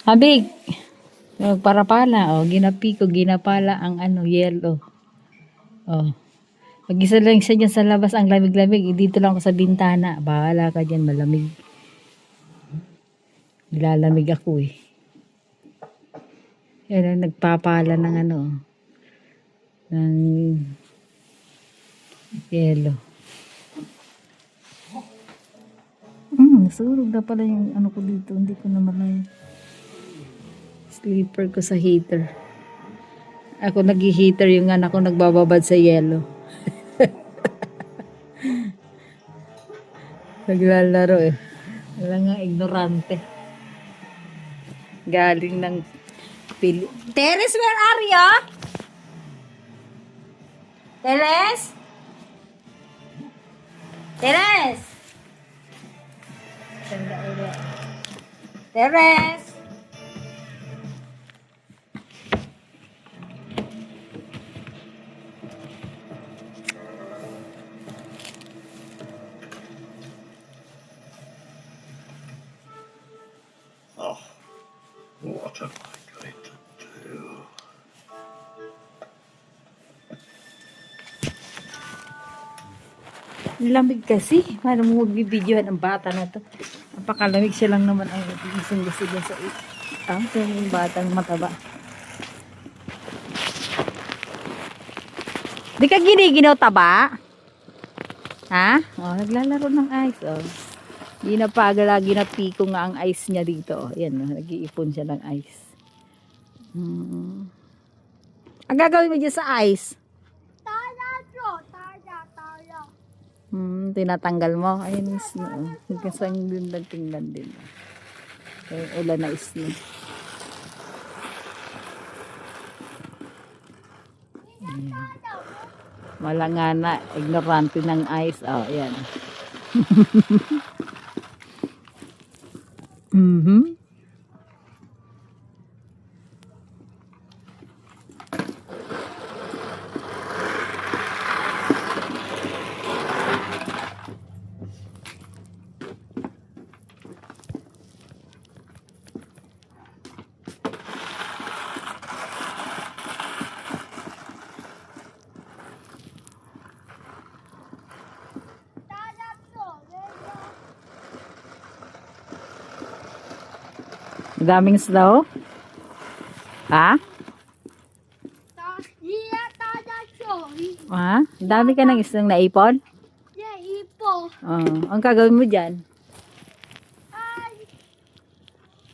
Habig. Para-pala. O, ginapi ko. Ginapala ang yellow. O. Mag-isa lang siya dyan sa labas. Ang lamig-lamig. Dito lang ako sa bintana. Bahala ka dyan. Malamig. Nilalamig ako eh. Yan, nagpapala ng ng yellow. Nasurog na pala yung ko dito. Hindi ko naman na slipper ko sa heater. Ako nag-heater, yung anak ko nagbababad sa yellow. Naglalaro eh. Wala nga ignorante. Galing ng Teres, where are you? Teres? Teres? Teres? Oh, what am I going to do? Lamig kasi. Paano mo magbibidyohan ang bata na to? Napakalamig siya lang naman ang isang gusto dyan sa so yung batang mataba. Di ka giniginaw taba? Ha? Oh, naglalaro ng ice. Oh. Ginapagala, ginapiko nga ang ice niya dito. Oh. Ayan, oh, nag-iipon siya ng ice. Ang gagawin mo dyan sa ice? Tinatanggal mo. Ayun is no. Kasang din tingnan din. Ayun, ulan na is no. Malangana, ignorante ng ice. Oh, ayan. Daming snow? Ha? Ha? Dami ka ng isang naipon? Yeah, ipo. Ang gagawin mo dyan?